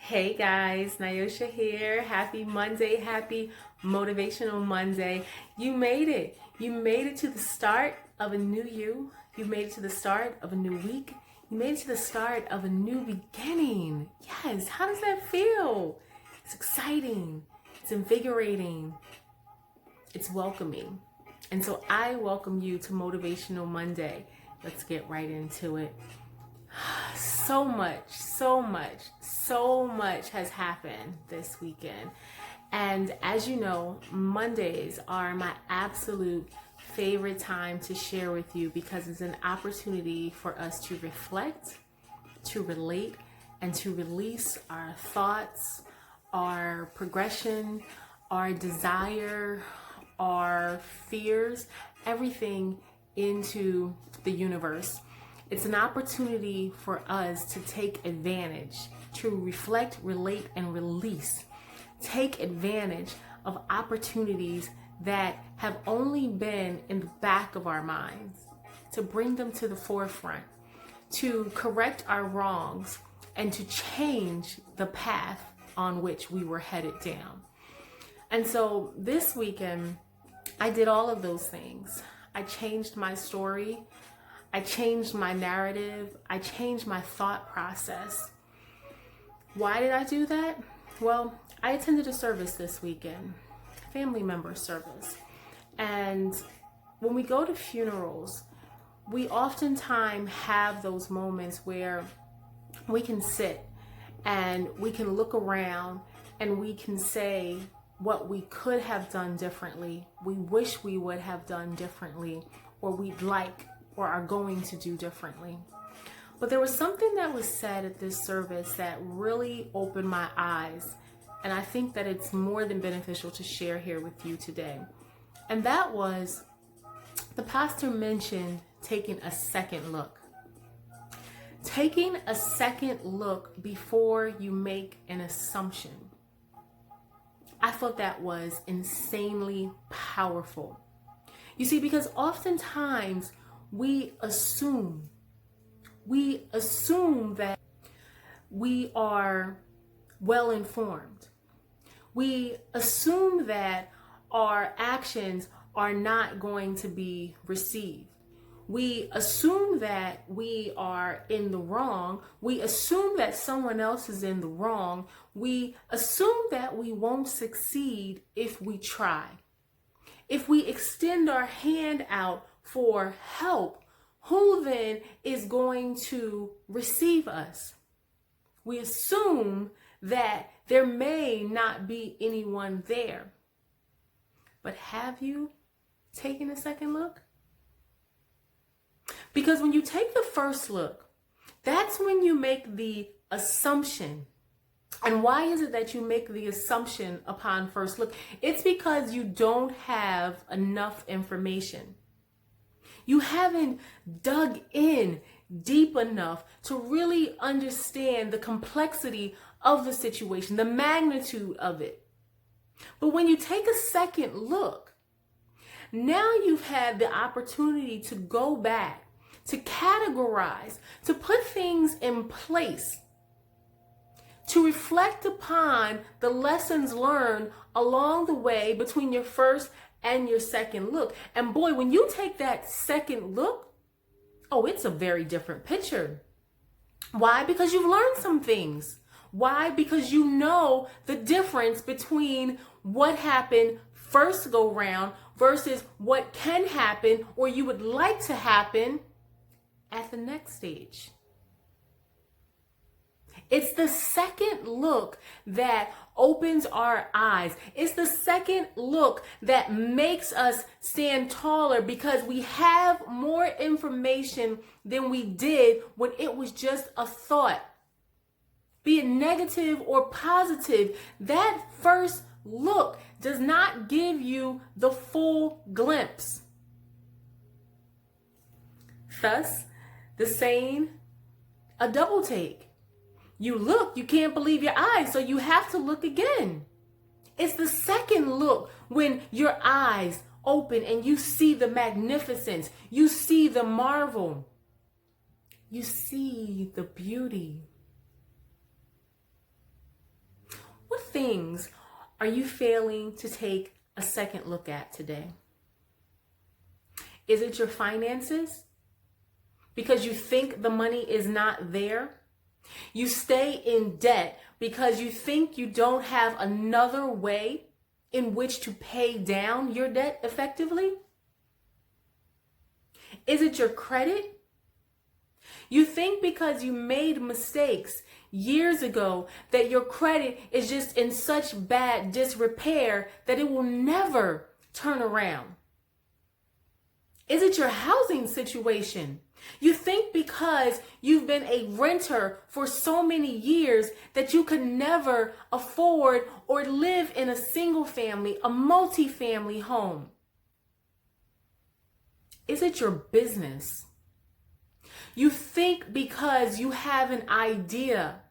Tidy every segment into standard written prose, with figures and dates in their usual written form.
Hey guys, Nyosha here. Happy Monday, happy Motivational Monday. You made it. You made it to the start of a new you. You made it to the start of a new week. You made it to the start of a new beginning. Yes, how does that feel? It's exciting. It's invigorating. It's welcoming. And so I welcome you to Motivational Monday. Let's get right into it. So much has happened this weekend. And as you know, Mondays are my absolute favorite time to share with you because it's an opportunity for us to reflect, to relate, and to release our thoughts, our progression, our desire, our fears, everything into the universe. It's an opportunity for us to take advantage, to reflect, relate, and release. Take advantage of opportunities that have only been in the back of our minds, to bring them to the forefront, to correct our wrongs, and to change the path on which we were headed down. And so this weekend, I did all of those things. I changed my story. I changed my narrative. I changed my thought process. Why did I do that? Well, I attended a service this weekend, family member service. And when we go to funerals, we oftentimes have those moments where we can sit and we can look around and we can say what we could have done differently, we wish we would have done differently, or we'd like or are going to do differently. But there was something that was said at this service that really opened my eyes, and I think that it's more than beneficial to share here with you today. And that was, the pastor mentioned taking a second look. Taking a second look before you make an assumption. I thought that was insanely powerful. You see, because oftentimes we assume that we are well informed. We assume that our actions are not going to be received. We assume that we are in the wrong. We assume that someone else is in the wrong. We assume that we won't succeed if we try. If we extend our hand out for help, who then is going to receive us? We assume that there may not be anyone there. But have you taken a second look? Because when you take the first look, that's when you make the assumption. And why is it that you make the assumption upon first look? It's because you don't have enough information. You haven't dug in deep enough to really understand the complexity of the situation, the magnitude of it. But when you take a second look, now you've had the opportunity to go back, to categorize, to put things in place, to reflect upon the lessons learned along the way between your first and your second look. And boy, when you take that second look, oh, it's a very different picture. Why? Because you've learned some things. Why? Because you know the difference between what happened first go round versus what can happen or you would like to happen at the next stage. It's the second look that opens our eyes. It's the second look that makes us stand taller because we have more information than we did when it was just a thought. Be it negative or positive, that first look does not give you the full glimpse. Thus, the saying, a double take. You look, you can't believe your eyes, so you have to look again. It's the second look when your eyes open and you see the magnificence, you see the marvel, you see the beauty. things are you failing to take a second look at today? Is it your finances? Because you think the money is not there? You stay in debt because you think you don't have another way in which to pay down your debt effectively? Is it your credit? You think because you made mistakes years ago that your credit is just in such bad disrepair that it will never turn around. Is it your housing situation? You think because you've been a renter for so many years that you could never afford or live in a single family, a multi-family home. Is it your business? You think because you have an idea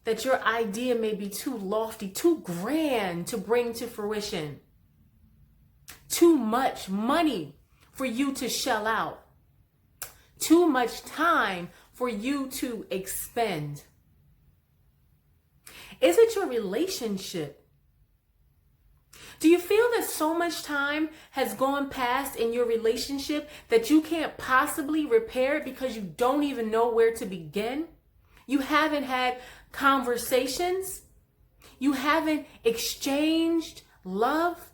that your idea may be too lofty, too grand to bring to fruition, too much money for you to shell out, too much time for you to expend. Is it your relationship? Do you feel that so much time has gone past in your relationship that you can't possibly repair it because you don't even know where to begin? You haven't had conversations. You haven't exchanged love.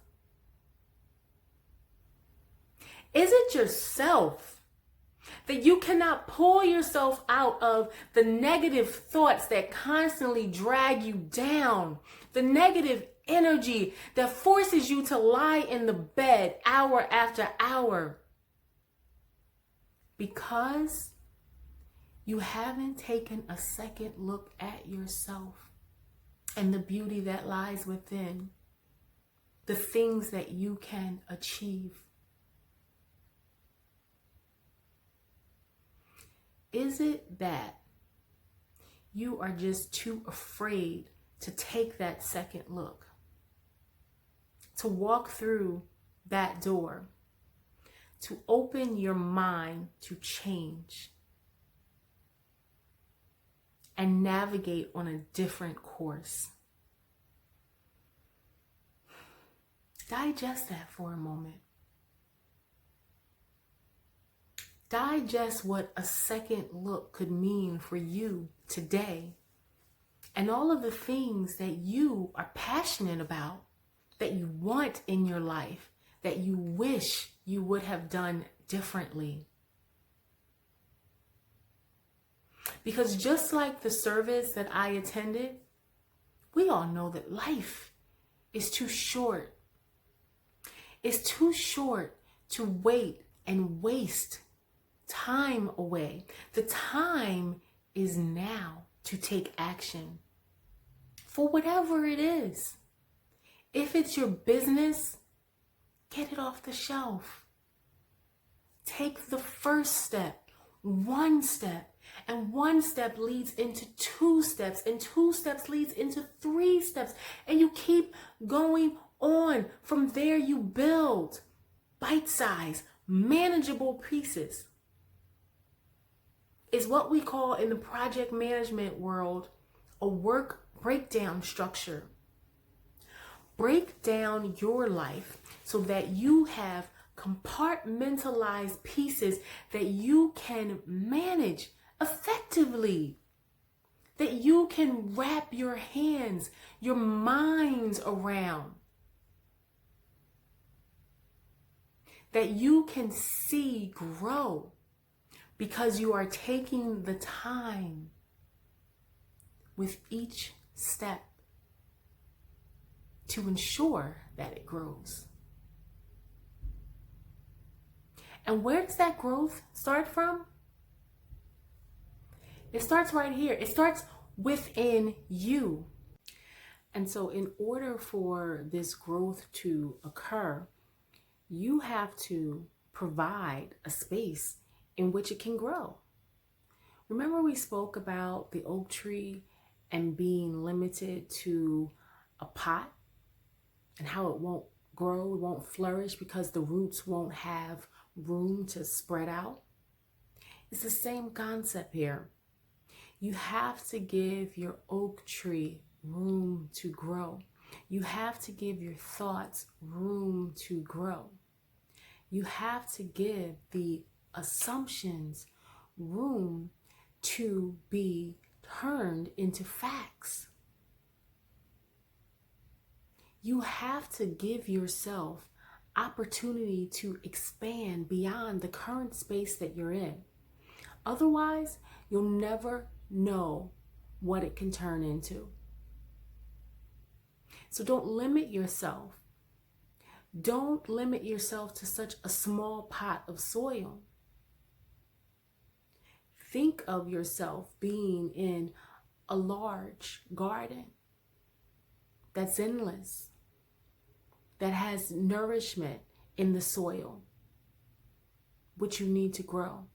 Is it yourself that you cannot pull yourself out of the negative thoughts that constantly drag you down, the negative energy that forces you to lie in the bed hour after hour? Because you haven't taken a second look at yourself and the beauty that lies within, the things that you can achieve. Is it that you are just too afraid to take that second look, to walk through that door, to open your mind to change and navigate on a different course? Digest that for a moment. Digest what a second look could mean for you today and all of the things that you are passionate about, that you want in your life, that you wish you would have done differently. Because just like the service that I attended, we all know that life is too short. It's too short to wait and waste time away. The time is now to take action for whatever it is. If it's your business, get it off the shelf. Take the first step, one step, and one step leads into two steps, and two steps leads into three steps, and you keep going on. From there, you build bite-sized, manageable pieces. Is what we call in the project management world a work breakdown structure. Break down your life so that you have compartmentalized pieces that you can manage effectively, that you can wrap your hands, your minds around, that you can see grow. Because you are taking the time with each step to ensure that it grows. And where does that growth start from? It starts right here. It starts within you. And so in order for this growth to occur, you have to provide a space in which it can grow. Remember we spoke about the oak tree and being limited to a pot and how it won't grow, it won't flourish because the roots won't have room to spread out? It's the same concept here. You have to give your oak tree room to grow. You have to give your thoughts room to grow. You have to give the assumptions room to be turned into facts. You have to give yourself opportunity to expand beyond the current space that you're in. Otherwise, you'll never know what it can turn into. So don't limit yourself. Don't limit yourself to such a small pot of soil. Think of yourself being in a large garden that's endless, that has nourishment in the soil, which you need to grow.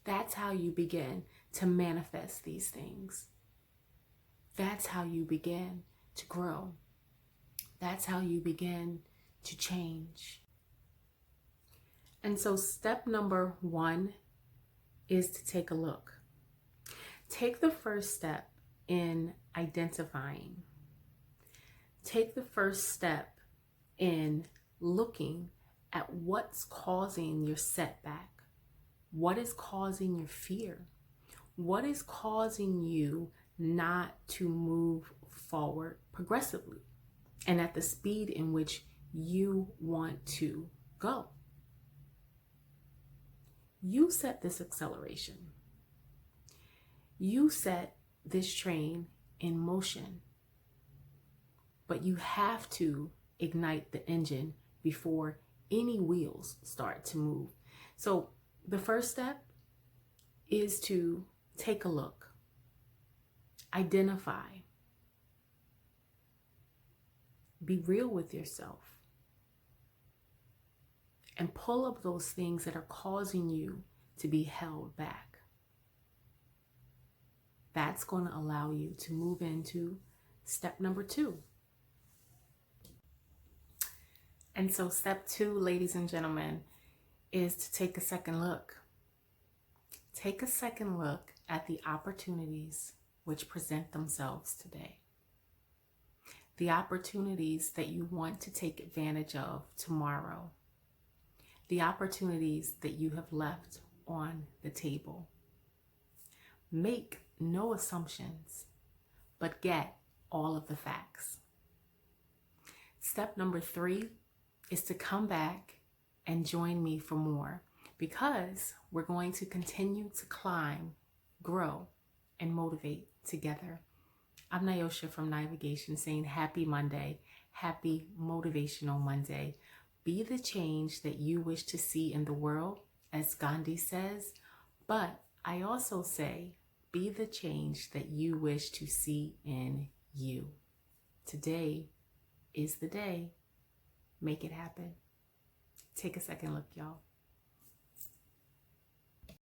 That's how you begin to manifest these things. That's how you begin to grow. That's how you begin to change. And so step number 1 is to take a look. Take the first step in identifying. Take the first step in looking at what's causing your setback. What is causing your fear? What is causing you not to move forward progressively and at the speed in which you want to go? You set this acceleration. You set this train in motion. But you have to ignite the engine before any wheels start to move. So the first step is to take a look, identify, be real with yourself, and pull up those things that are causing you to be held back. That's going to allow you to move into step number 2. And so step 2, ladies and gentlemen, is to take a second look. Take a second look at the opportunities which present themselves today. The opportunities that you want to take advantage of tomorrow. The opportunities that you have left on the table. Make no assumptions, but get all of the facts. Step number 3 is to come back and join me for more, because we're going to continue to climb, grow, and motivate together. I'm Nyosha from Vagation saying happy Monday, happy Motivational Monday. Be the change that you wish to see in the world, as Gandhi says, but I also say, be the change that you wish to see in you. Today is the day. Make it happen. Take a second look, y'all.